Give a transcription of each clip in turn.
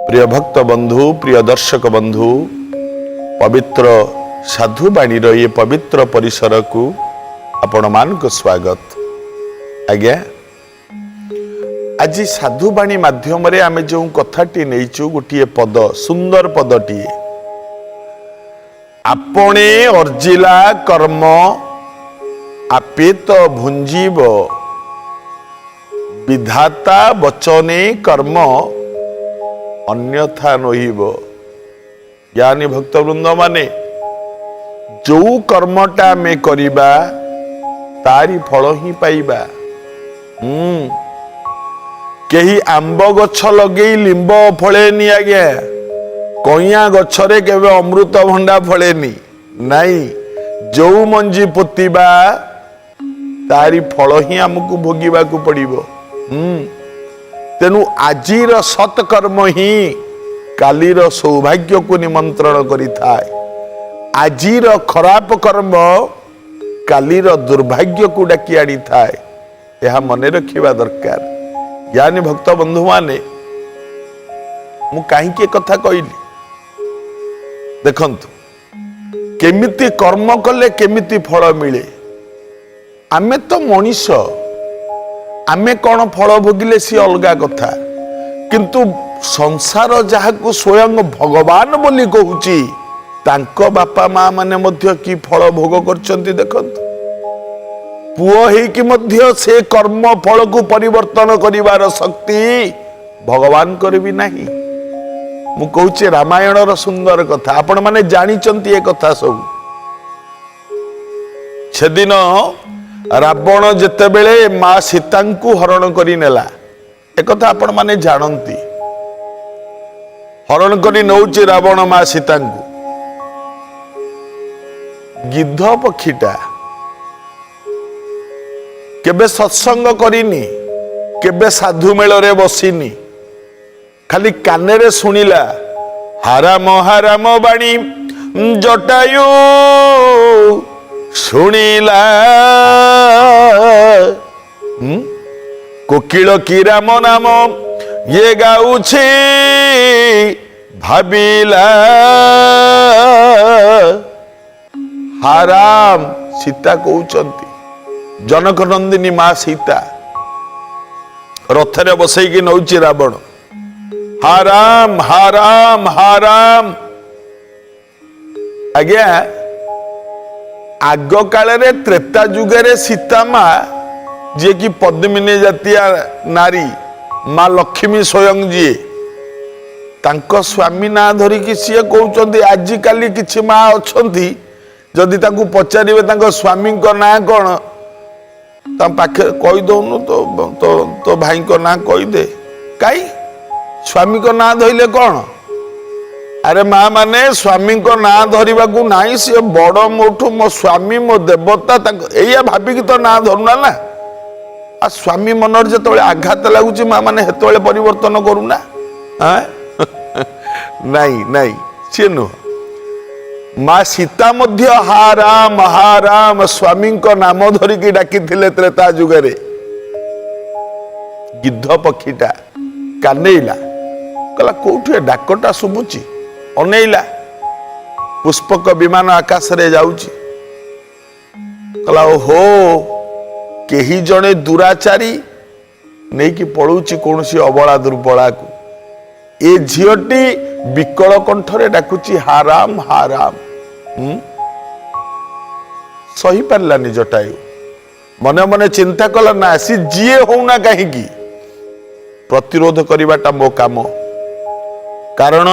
प्रिय भक्त बंधु प्रिय दर्शक बंधु पवित्र साधुवाणी ये पवित्र परिसर को आपण मान को स्वागत। आज्ञा आज साधुवाणी माध्यम रे आमे जो कथाटी नहींचु गोटे पद सुंदर पदटी आपणे अर्जिला कर्म आपे तो भुंजीव विधाता वचने कर्म अन्यथा नहिब। ज्ञानी भक्त वृंद माने जो कर्मटा में करिबा तारी फल ही पाइबा। केही आंब गछ लगे लिंब फलेनी आज्ञा, कइया गछरे केबे अमृत भंडा फलेनी नहीं। जो मंजी पोतीबा तारी फल ही हमको भोगिबा को पड़िबो। तेणु आजिर सत्कर्म ही कालीर सौभाग्य को निमंत्रण करिथाय। आजिर खराब कर्म कालीर दुर्भाग्य को डाकी आनी थाए। यह मने रखिबा दरकार। ज्ञानी भक्त बंधु माने मु काहींके कथा कहली देखंतु, केमिति कर्म कले केमिति फल मिले। आमे तो मनीष, आमे कौन फल भोगिले सी अलगा कथा, किंतु संसार जहाको स्वयं भगवान बोली कहूची तांको बापा माँ माने मध्य की फल भोग करचंती देखंतु। पुओ ही कि मध्य से कर्म फल को परिवर्तन करिवार शक्ति भगवान करबी नाही। मु कहूचे रामायण रो सुंदर कथा, आपण माने जानिचंती ए कथा सब। छेदिन रावण जेतेबेले माँ सीता को हरण करी नेला, एक कथा आपण माने जानती। हरण करी नौची रावण माँ सीता को। गिद्ध पक्षीटा केबे सत्संग करिनी, केबे साधु मेल रे बसिनी, खाली कानेरे सुनिला हाराम बाणी जटायु शुणिला। कोकिल की राम नाम ये गाउछे भाबिला। हाराम सीता कहउचंती, जनक नंदिनी माँ सीता रथरे बसैकी नौची रावण। हाराम हाराम हाराम। आज्ञा आग काले त्रेता जुगे सीता माँ जे कि पद्मिनी जातिया नारी माँ लक्ष्मी स्वयं जी तांको स्वामी ना धरिकी सी कहते। आजिकाली किछि माँ अच्छी जदि तांको पचारे तांको स्वामी ना कौन पाखे कहीदौनु तो भाई को ना कहीदे। कई स्वामी को ना धरले कौन? अरे माँ माने स्वामी को ना धरवा को नहीं, सी बड़ मोठू मो स्वामी मो देवता या भाविकी तो ना धरुना ना। आ स्वामी मनर जो आघात लगुच माँ माने हेतु परिवर्तन करूना। नहीं नहीं सी नुह। माँ सीता मध्य हाराम हाराम स्वामी को नाम धरिकी डाकी त्रेता जुगरे। गिद्ध पक्षीटा कानेला कहला कोठे डाकटा शुभुची। अनेला पुष्पक विमान आकाश रे जाउची। कहला ओहो केही जणे दुराचारी नहीं कि पळुची कोनसी अबला दुर्बला को। ए झियोटी विकल कंठरे डाकुची हाराम हाराम। सही पारलानी जटायु। मने मने चिंता कला ना सी जिए होना कहीं प्रतिरोध करिवाटा मो काम। कारण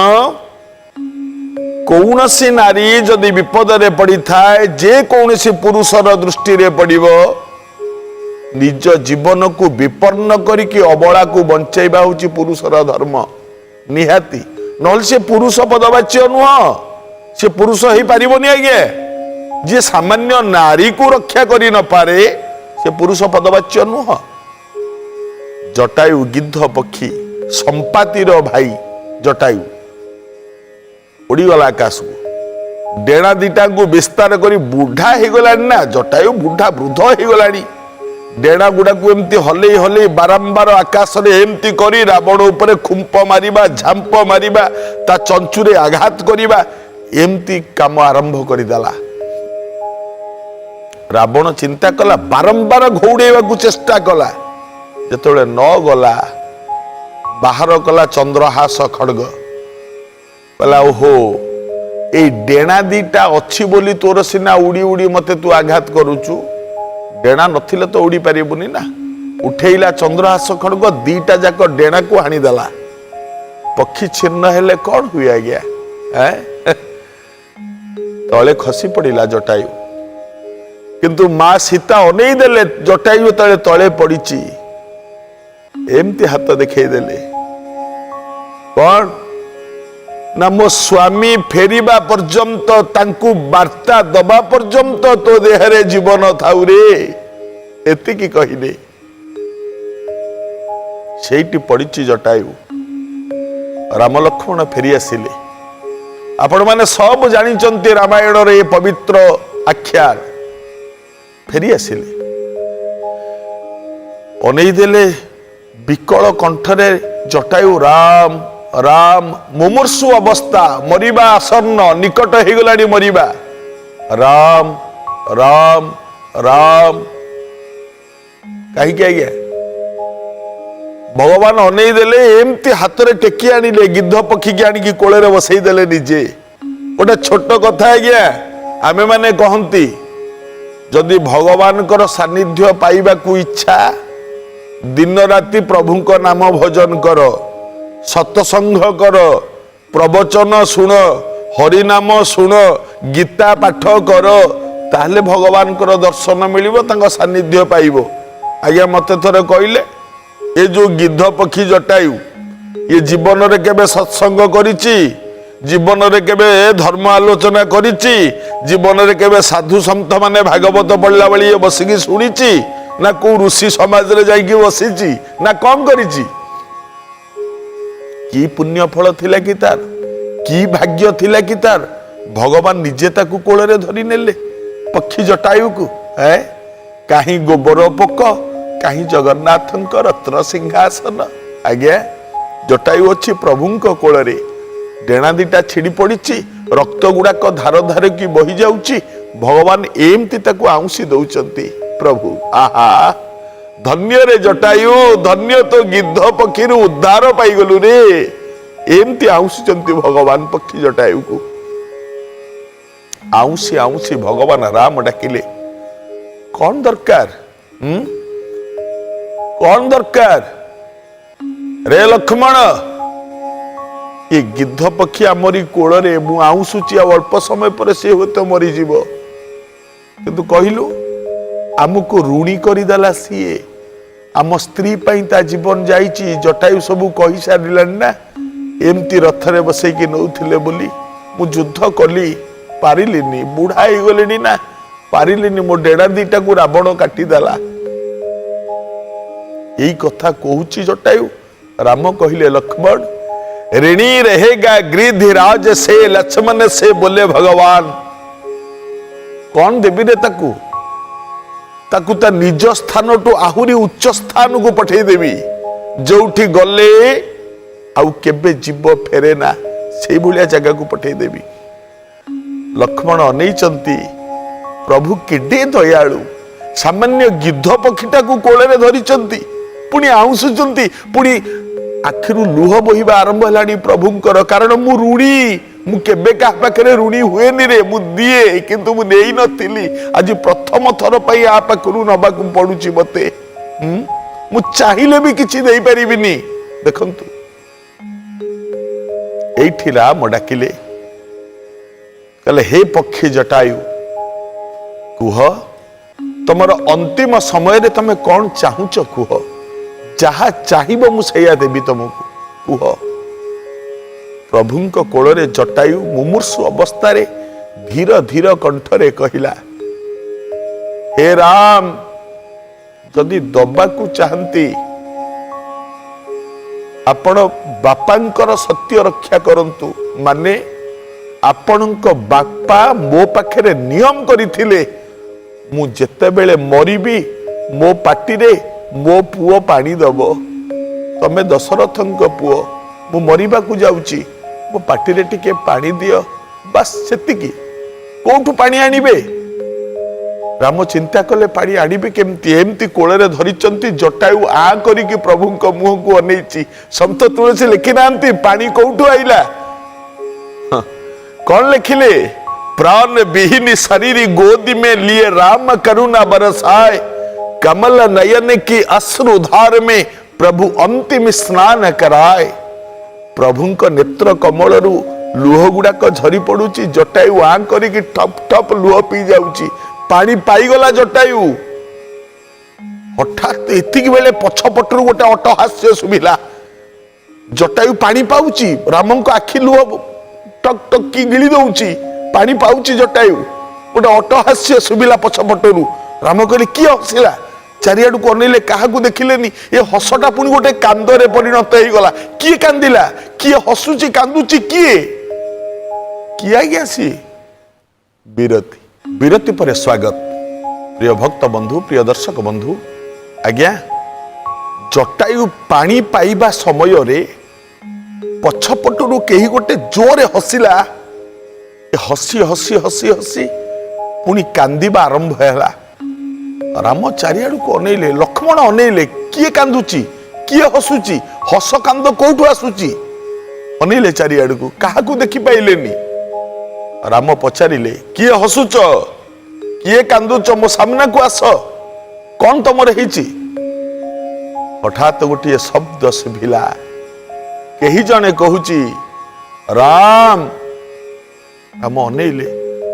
कौनसी नारी जदि विपद रे पड़ी थाए, जे कौनसी पुरुषर दृष्टि रे पड़िबो, निज जीवन को विपन्न करिकी अबला को बंचाइबा होची पुरुषर धर्म निहाती। नल से पुरुष पदवाच्य नुह, से पुरुष ही पारिबनी। आज्ञा जे सामान्य नारी को रक्षा करि न पारे से पुरुष पदवाच्य नुह। जटायु गिद्ध पक्षी संपातिर भाई जटायु उड़ीगला आकाश को। डेणा दीटा को विस्तार करी बुढ़ा हो गलानी ना। जटायु बुढ़ा वृद्ध हो गलानी। डेणा गुड़ा को एमती हले हले बारंबार आकाश रे एमती करी रावण उपरे खुंप मारिबा झांप मारिबा ता चंचुरे आघात करिबा एमती काम आरंभ करिदेला। रावण चिंता कला बारंबार घौड़ेवा को चेष्टा कला जेतोले न गला बाहर कला चंद्रहास खड्ग कहला ओहो ए डेणा दीटा अच्छी बोली तोर सिना उड़ी उड़ी मते तू आघात करूचु डेणा नथिले तो उड़ी पारिबुनी ना उठेइला चंद्रहास खड्ग दीटा जाक डेणा को हाणी देला पक्षी छिन्न हेले कौन हुए आज्ञा तले खसी पड़िला जटायु किंतु माँ सीता अनेई देले जटायु तले तले पड़ीची एमती हाथ देखई देले कौन ना मो स्वामी फेरिबा पर्यंत तांकु वार्ता दबा पर्यंत तो देहरे जीवन थाउ रे एतिकी कहिले सेठी पड़ीची जटायु राम लक्ष्मण फेरी आसिले। आपण माने सब जानिचंती रामायण रे पवित्र आख्यान फेरी आसिले अनेई देले विकल कंठरे जटायु राम राम मुमूर्षु अवस्था मरिबा आसन्न निकट हो गलानी मरिबा राम राम राम कहीं आज्ञा भगवान अनेई देले एमती हाथ रे टेकी आनिले गिद्ध पक्षी की आनिकी कोले रे बसई देले निजे गोटे छोट कथा आज्ञा आमे माने कहंती जदि भगवान कर सानिध्य पाइबा को इच्छा दिन राति प्रभु को नाम भजन कर सत्संग कर प्रवचन शुण हरिनाम शुण गीता पाठ कर ताहले भगवान कर दर्शन मिलिबो तांको सानिध्य पाइबो। आज्ञा मते थरे कहले ये जो गिद्ध पक्षी जटायु ये जीवन रे केबे सत्संग करिछि जीवन रे केबे धर्म आलोचना करिछि जीवन रे केबे साधु संत माने भागवत पढ़ला बेली बसिकी सुनिछि ना को ऋषि समाज रे जाइकी बसिछि ना कम करिछि की पुण्य फल थिला कि तार की भाग्य थिला कि तार भगवान निजे ताकू कोल रे धरि नेले पक्षी जटायु को है काहीं गोबर पोक काहीं जगन्नाथंक रत्न सिंहासन आज्ञा जटायु अच्छी प्रभुंक कोल रे डेणा दीटा छिड़ी पड़ी रक्त गुड़ाक धार धार की बही जाउची भगवान एमती ताकू आउंसी दउचंती प्रभु आहा धन्य रे जटायु धन्य तो गिद्ध पक्षी उद्धार पाई गलु रे एमती आउंसी भगवान पक्षी जटायु को आउंसी आउंसी भगवान राम डाकिले कौन दरकार कौन दरकार रे लक्ष्मण ये गिद्ध पक्षी आमरी कोल रे मु आउंसुची अल्प समय पर से होते मरी जीव किंतु कहलु आमको ऋणी करदेला सीए आम स्त्री ता जीवन जाइची जटायु सबू कही सारिलानी ना एमती रथरे बसैकी नौथिले बोली मु युद्ध कली पारिलिनी बुढ़ा हो गलेनी ना पारिलिनी मो डेड़ा दीटा को रावण काटिदेला यही कथा कहूची जटायु राम कहले लक्ष्मण ऋणी रहेगा गिरिधीराज से लक्ष्मण से बोले भगवान कौन देवी रे ताकू ताकू ता निज स्थान टू आहुरी उच्च स्थान को पठे देवी जोठी गले आउ केबे जीव फेरे ना से भलिया जगह को पठे देवी। लक्ष्मण अनेचंती प्रभु केडे दयालु सामान्य गिद्ध पक्षीटा को कोले रे धरिचंती पुणी आउंसुचंती पुणी आखिरु लुह बहिबा आरंभ हलानी प्रभुंकर कारण मु ऋणी मु केबे का पाखरे ऋणी हुएनी रे मु दिए किंतु मु नेई नथिली आज प्रथम थर पई आ पाखरु नबा को पडुची मते मु चाहिले भी किछि देई परिबिनी देखंतु एठी राम डाकिले कहले हे पक्षी जटायु कुह तमर अंतिम समय रे तमे कौन चाहुच कुह जहा चाहिबो मु सैया देवी तुमको कुह। प्रभुंक कोଳରେ जटायु मुमूर्षु अवस्था रे धीर धीर कंठरे कहिला हे राम जदि दबाकू चाहती आपण बापांकर सत्य रक्षा करंतु माने आपणक बापा मो पाखरे नियम करिथिले मु जेतेबेले मरिबी मो पाटी रे मो पुओ पानी दब तमे दशरथंक पुओ मु मरिबा को जाउची मो पाटी रे टिके पानी दियो बस सेतिकी कोठु पानी आनिबे राम चिंता कले पानी आनिबे केमती एमती कोଳରେ धरिचंती जटायु आ करिके प्रभुंक मुह को अनेची संत तुलसी लिखि नांती पानी कोठु आइला कौन लिखिले प्राण विहीन शरीर गोदी में लिए राम करुणा बरसाए कमल नयन की अश्रु धार में प्रभु अंतिम स्नान कराए प्रभुंक नेत्र कमलरू लुह गुड़ाक झरी पड़ुची जटायु आ करिके ठप ठप लुह पी जाउची पानी पाईगला जटायु हठात एतिक बेले पछपटरू गोटे अट्टहास्य सुभिला जटायु पानी पाउची रामंक आखि लुह टक टक की गिली दउची पानी पाउची जटायु गोटे अट्टहास्य सुभिला पछपटरू राम कहले किए हसिला चारियाडू को अनेले काहाकू देखिलेनी ए हसटा पुणी गोटे कांदरे परिणत हो गला किए कांदिला किए हसुची कांदुची किए आज्ञा सी विरति विरति पर स्वागत प्रिय भक्त बंधु प्रिय दर्शक बंधु आज्ञा जटायु पानी पाइबा समय रे पछपटरू केही गोटे जोरे हसिला हसी हसी हसी हसी पुणी कांदिबा आरंभ हैला राम चारियाडू को अनेले लक्ष्मण अनेले किए कांदुची किए हसुची हस कांद कोठु आसुची अनेले चारियाडू को काहाकू देखि पाइलेनी राम पचारिले किए हसुच किए कांदुच मो सामना को आस कौन तमर हेची हठात गोटे शब्द सुभिला केही जने कहूची राम राम अनेले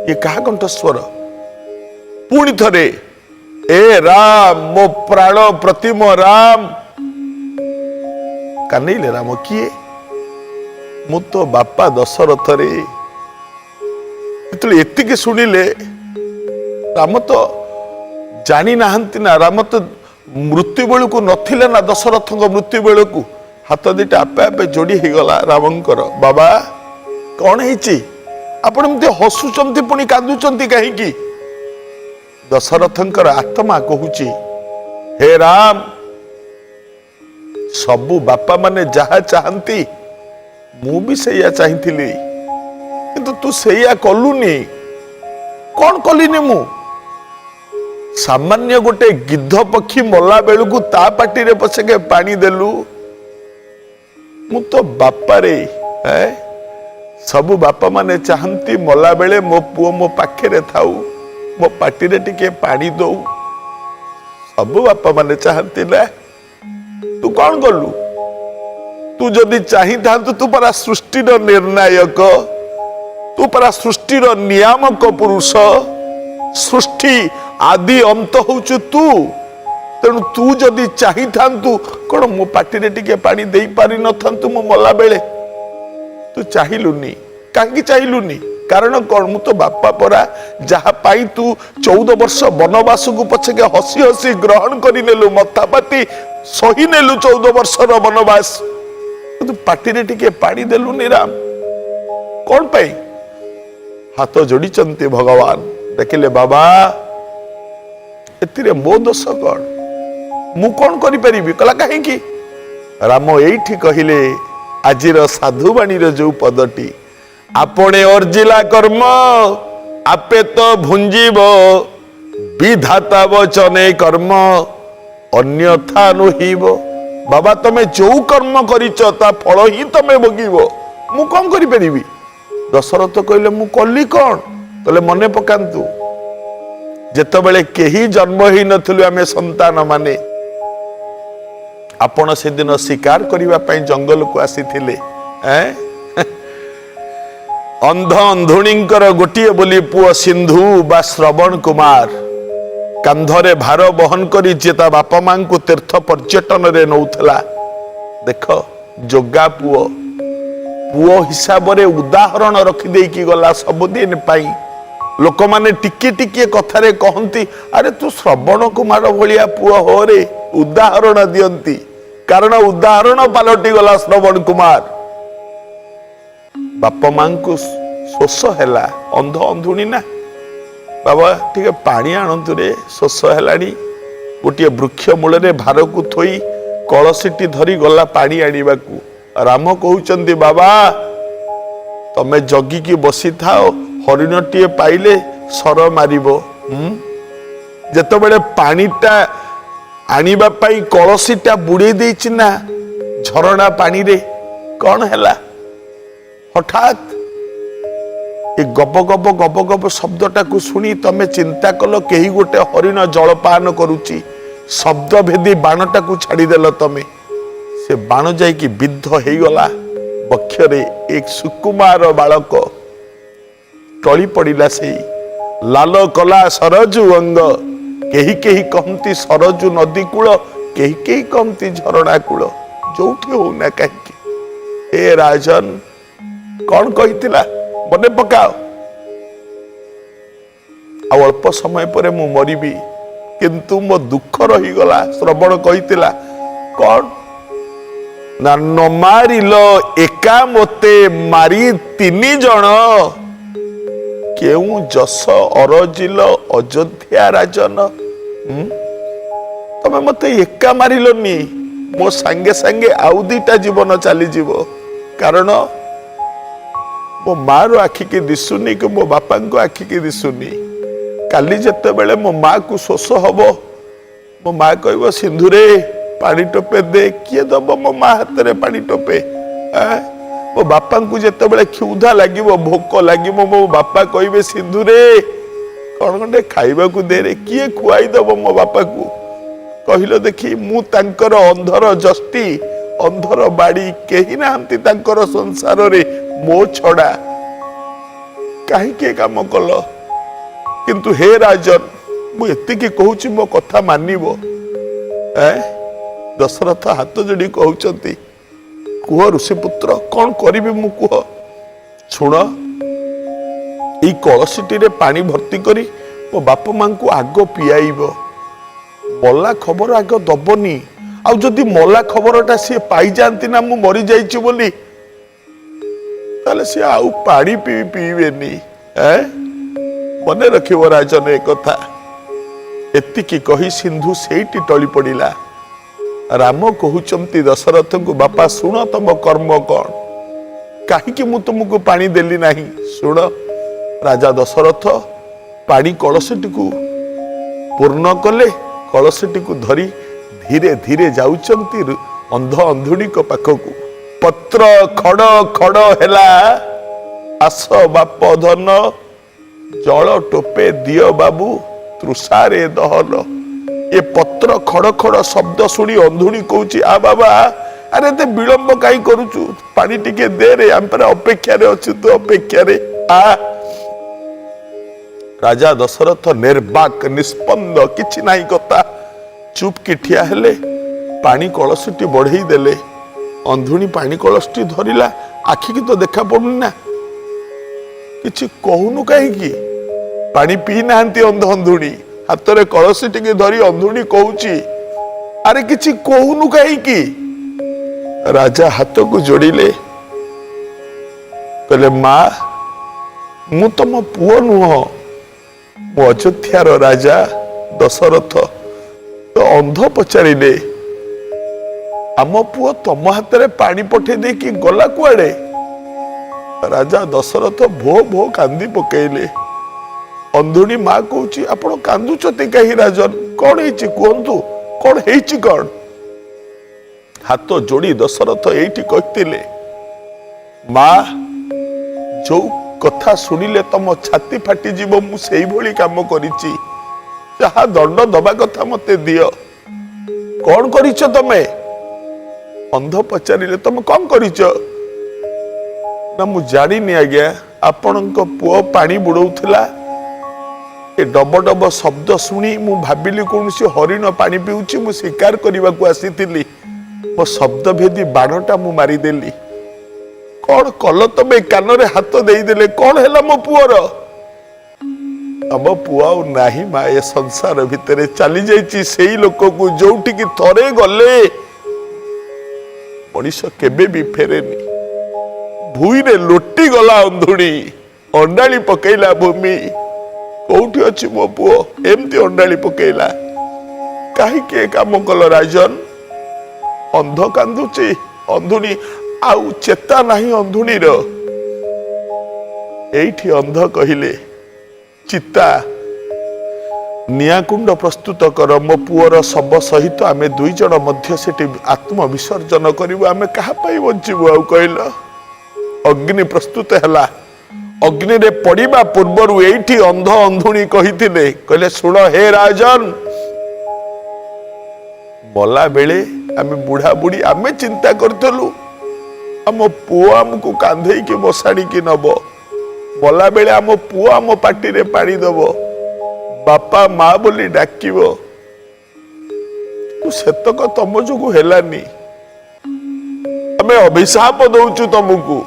ये कहा कंठ स्वर पुणी थरे ए राम मो प्राण प्रतिम राम कानैले राम किए मु तो बापा दशरथ रे एतिके शुणिले राम तो जानी नाहंती ना राम तो मृत्यु बेलू को नथिले ना दशरथ मृत्यु बेलू को हाथ दिटा आपे आपे जोड़ी ही गला रामंकर बाबा कौन है आपण एमती हसुचंती पुणी कांदुचंती कहीं दशरथंकर आत्मा कहूची हे राम सबु बापा माने जहा चाहती मु भी सैया चाहिथिली किंतु तू सैया कलुनी कौन कलिनी मु सामान्य गोटे गिद्ध पक्षी मला बेलू को ता पाटी रे पछके पानी देलु मु तो बापा रे सबु बापा माने चाहती मला बेले मो पुओ मो पाखे रे थाऊ मो पाटी रे टिके पानी दो सबु बापा माने चाहती ना तू कौन कलु तू जदि चाही था तू परा सृष्टि निर्णायक तू परा सृष्टि नियामक पुरुष सृष्टि आदि अंत होचु तू तेणु तू जदि चाही था कौन मो पाटी रे टिके पानी दे पारि न था मो मला बेले तू चाहिलुनी कहीं चाहिलुनी कारण कौन मु तो बापा परा जहा पाई तू 14 वर्ष वनवास को पछके हसी हसी ग्रहण करि नेलु मथापाती सही नेलु 14 वर्ष रो वनवास तू पाटी रे टिके पानी देलु राम कौन पाई हाथ जोड़ी चंती भगवान देखिले बाबा एतिरे मो दोष कौन मु कौन करि परिबी कला काहे की राम एठी कहिले आजिर साधुवाणी जो पदटी आपणे अर्जिला कर्म आपे तो भुंजीब विधाता वचने कर्म अन्यथा नुहिब बाबा तमे जो कर्म करिच ता फल ही तमे भोगिब मु कौन करि परिबी दशरथ कहले मु कली कौन तले मने पकांतु जेतबेले केही जन्म ही नथिलु आमे संतान माने आपण से दिन शिकार करिबा पई जंगल को आसीथिले अंध अंधुणींकर गोटिए बोली पुओ सिंधु बा श्रवण कुमार कांधरे भार बहन करी जेता बापा मां को तीर्थ पर्यटन रे नौथला देख जोगा पुओ पुओ हिसाब रे उदाहरण रखी दे की गला सब दिन पाई लोक माने टिके टिके कथारे कहंती अरे तू श्रवण कुमार भलिया पुओ हो रे उदाहरण दियंती कारण उदाहरण पालटी गला श्रवण कुमार बापा मां को शोष हैला अंध अंधुणी ना बाबा ठीक पानी आणंतु रे शोष हैलानी गोटे वृक्ष मूल भार को थोई कलसीटी धरी गला पानी आने को। राम कहउचंदी बाबा तमे जगिकी बसी थाओ हरिणटीए पाइले सर मारिबो। जेतेबेले पानीटा आनिबा पाई कलसीटा बुड़े देछि ना झरणा पानी रे कौन हैला हठात ए गप गप गप गप शब्दटा को सुनी तमे चिंता कल केही गोटे हरिण जलपान करुची शब्द भेदी बाणटा को छाड़ीदेल तमे से बाण जाइकी विद्ध हो गला बक्षरे एक सुकुमार बालक टली पड़िला से लाल कला सरजु अंग केही केही कहती सरजु नदी कूल केही केही कहती झरणा कूल जोठी होना कहीं ए राजन कौन कहितिला मने पकाओ आ अल्प समय पर मु मरिबी किंतु मो दुख रही गला श्रवण कहितिला कौन ना न मारिल एका मते मारी तीनी जण केउ जस अरजिल अयोध्या राजन। तमे मते एका मारिलनी मो संगे संगे आउ दीटा जीवन चली जीव कारण मो मार आखि के दिसुनी कि मो बापा को आखि के दिसुनी काली जते बेले मो माँ को शोष हब मो माँ कहब सिंधुरे पानी टोपे दे किए दब मो माँ हाथ में पानी टोपे मो बापा को जिते बड़े क्षुधा लगे भोक लगे मो बापा कहे सिंधुरे कौन खंडे खाइबा को दे रे किए खुआई दब मो बापा को कहल देखी मु तांकर अंधर जस्ती अंधर बाड़ी केही नाहंती तांकर संसार रे मो छड़ा कहीं काम कल किंतु हे राजन मु एतिकी कहूची मो कथा मानिबो। दशरथ हाथ जोड़ी कहउचंती कुह ऋषिपुत्र कौन करिबी मु कुह शुण ई कलसीटी रे पानी भर्ती करी मो बाप मां को आग पियाइब मला खबर आग दबनी आ जदि मला खबरटा सी पाई जानती ना मु मरी जाइछि बोली ताले सी आउ पानी पीबेनी मने रखिब राजन ए कथा। एतिकी कही सिंधु सेठी टली पड़िला। राम कहउचंती दशरथ को बापा सुन तुम कर्म कौन कहीं मु तुमको पानी देली नहीं सुन राजा दशरथ पानी कलसीटी को पूर्ण कले कलसीटी को धरी धीरे धीरे जाउचंती अंध अंधुणी को पाखकू पत्र खड़ खड़ हैला आस बाप धन जल टोपे दियो बाबू तृषारे दहन। ये पत्र खड़ खड़ शब्द सुनी अंधुणी कहूची आ बाबा अरे ते विलंब कहीं करूचु पानी टिके दे रे हम पर अपेक्षा रे अछि तो अपेक्षा रे आ। राजा दशरथ निर्बाक निस्पंद किछि नाही कथा चुप की ठिया हेले पानी कलसीटी बढ़ई देले अंधुणी पानी कलसीटी धरिला आखि की तो देखा पड़ुनी ना किछि कहूनु कहीं पानी पी नांती अंध अंधुणी हाथ में कलसीटी के धरी अंधुणी कहूची अरे किछि कहूनु कहीं राजा हाथ को जोड़िले कहले माँ मु तुम पुओ नुह मु अयोध्यार राजा दशरथ तो अंध पचारिले आम पुओ तम हाथ में पानी पठे दे कि गला कुआड़े। राजा दशरथ भो भो कांदी पकेले। अंधुणी माँ कहूची आपण कांदुचते कहीं राजन कौन है कहतु कौन है कौन हाथ जोड़ी दशरथ एठी कहते माँ जो कथा शुणिले तुम छाती फाटी जीव मु सेई भली काम करिछि जहा दंड दबा कथा मते दियो कौन करिछ तमे। अंध पचारिले तुम कौन करिछ ना मु जानी आज्ञा आपणक पुओ पानी बुड़ौथिला ए डब डब शब्द शुणी मु भाबिली कौन सी हरिण पानी पीउछि मु शिकार करने को आसीथिली मो शब्द भेदी बाणटा मु मारिदेली कौन कल तमे कान रे हाथ देदेले कौन हैला मो पुओर हम पुआ नाही मा ए संसार भितरे चली जाइछि सेई लोक को जोठी की थरे गले मनीष केबे भी फेरेनी भूई रे लोटी गला अंधुणी अंडाली पकेला भूमि कोठी अछि मो पुओ एमती अंडाली पकेला କାହିଁକି ଏ କାମ କଲ ରାଜନ? ଅନ୍ଧ କାନ୍ଦୁଛି, ଅନ୍ଧୁଣୀ ଆଉ ଚେତା ନାହିଁ ଅନ୍ଧୁଣୀର। ଏଇଠି ଅନ୍ଧ କହିଲେ, ଚିତା ନିଆଁକୁଣ୍ଡ ପ୍ରସ୍ତୁତ କର, ମୋ ପୁଅର ଶବ ସହିତ ଆମେ 2 ଜଣ ମଧ୍ୟ ସେଠି ଆତ୍ମବିସର୍ଜନ କରିବୁ। ଆମେ କାହା ପାଇଁ ବଞ୍ଚିବୁ ଆଉ କହିଲ? ଅଗ୍ନି ପ୍ରସ୍ତୁତ ହେଲା। ଅଗ୍ନିରେ ପଡ଼ିବା ପୂର୍ବରୁ ଏଇଠି ଅନ୍ଧ ଅନ୍ଧୁଣୀ କହିଥିଲେ, କହିଲେ ଶୁଣ ହେ ରାଜନ, ମଲା ବେଳେ ଆମେ ବୁଢା ବୁଢୀ ଆମେ ଚିନ୍ତା କରିଥିଲୁ ଆମ ପୁଅ ଆମକୁ କାନ୍ଧେଇକି ବସାଣିକି ନବ, ମଲା ବେଳେ ଆମ ପୁଅ ଆମ ପାଟିରେ ପାଣି ଦବ, ବାପା ମା ବୋଲି ଡାକିବ। ସେତକ ତମ ଯୋଗୁ ହେଲାନି। ଆମେ ଅଭିଶାପ ଦଉଛୁ ତମକୁ।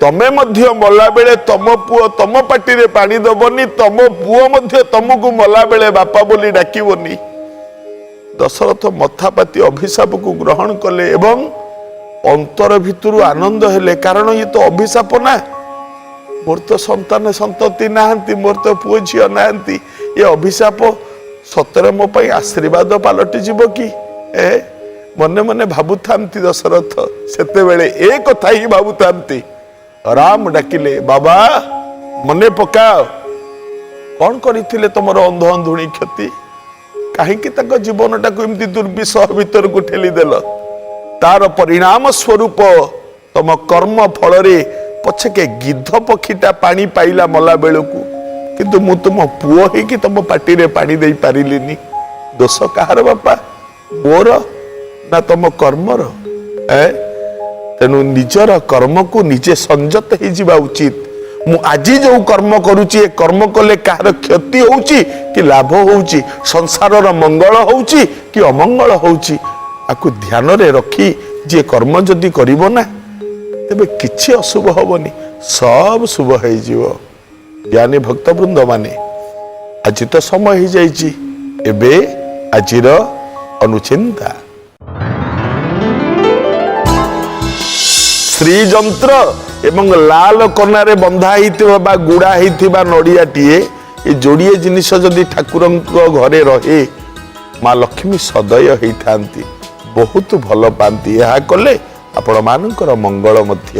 ତମେ ମଧ୍ୟ ମଲା ବେଳେ ତମ ପୁଅ ତମ ପାଟିରେ ପାଣି ଦବନି, ତମ ପୁଅ ମଧ୍ୟ ତମକୁ ମଲା ବେଳେ ବାପା ବୋଲି ଡାକିବନି। ଦଶରଥ ମଥାପାତି ଅଭିଶାପକୁ ଗ୍ରହଣ କଲେ ଏବଂ ଅନ୍ତର ଭିତରୁ ଆନନ୍ଦ ହେଲେ, କାରଣ ଇଏ ତ ଅଭିଶାପ ନା, ମୋର ତ ସନ୍ତାନ ସନ୍ତତି ନାହାନ୍ତି, ମୋର ତ ପୁଅ ଝିଅ ନାହାନ୍ତି, ଏ ଅଭିଶାପ ସତରେ ମୋ ପାଇଁ ଆଶୀର୍ବାଦ ପାଲଟି ଯିବ କି? ମନେ ମନେ ଭାବୁଥାନ୍ତି ଦଶରଥ, ସେତେବେଳେ ଏ କଥା ହିଁ ଭାବୁଥାନ୍ତି। ରାମ ଡାକିଲେ, ବାବା ମନେ ପକାଅ, କଣ କରିଥିଲେ ତମର ଅନ୍ଧ ଅନ୍ଧୁଣୀ କ୍ଷତି? କାହିଁକି ତାଙ୍କ ଜୀବନଟାକୁ ଏମିତି ଦୁର୍ବିସହ ଭିତରକୁ ଠେଲିଦେଲ? ତାର ପରିଣାମ ସ୍ୱରୂପ ତମ କର୍ମ ଫଳରେ ପଛକେ ଗିଦ୍ଧ ପକ୍ଷୀଟା ପାଣି ପାଇଲା ମଲା ବେଳକୁ, କିନ୍ତୁ ମୁଁ ତୁମ ପୁଅ ହେଇକି ତମ ପାଟିରେ ପାଣି ଦେଇ ପାରିଲିନି। ଦୋଷ କାହାର ବାପା? ମୋର ନା ତମ କର୍ମର? ତେଣୁ ନିଜର କର୍ମକୁ ନିଜେ ସଂଯତ ହେଇଯିବା ଉଚିତ। ମୁଁ ଆଜି ଯୋଉ କର୍ମ କରୁଛି, ଏ କର୍ମ କଲେ କାହାର କ୍ଷତି ହଉଛି କି ଲାଭ ହଉଛି, ସଂସାରର ମଙ୍ଗଳ ହଉଛି କି ଅମଙ୍ଗଳ ହଉଛି, ଆକୁ ଧ୍ୟାନରେ ରଖି ଯିଏ କର୍ମ ଯଦି କରିବ ନା, ତେବେ କିଛି ଅଶୁଭ ହବନି, ସବୁ ଶୁଭ ହେଇଯିବ। ଜ୍ଞାନୀ ଭକ୍ତବୃନ୍ଦ ମାନେ, ଆଜି ତ ସମୟ ହେଇଯାଇଛି, ଏବେ ଆଜିର ଅନୁଚିନ୍ତା। ଶ୍ରୀଯନ୍ତ୍ର ଏବଂ ଲାଲ କନାରେ ବନ୍ଧା ହେଇଥିବା ବା ଗୁଡା ହେଇଥିବା ନଡିଆଟିଏ, ଏ ଯୋଡିଏ ଜିନିଷ ଯଦି ଠାକୁରଙ୍କ ଘରେ ରହେ, ମା ଲକ୍ଷ୍ମୀ ସଦୟ ହେଇଥାନ୍ତି, ବହୁତ ଭଲ ପାଆନ୍ତି। ଏହା କଲେ ଆପଣ ମାନଙ୍କର ମଙ୍ଗଳ ମଧ୍ୟ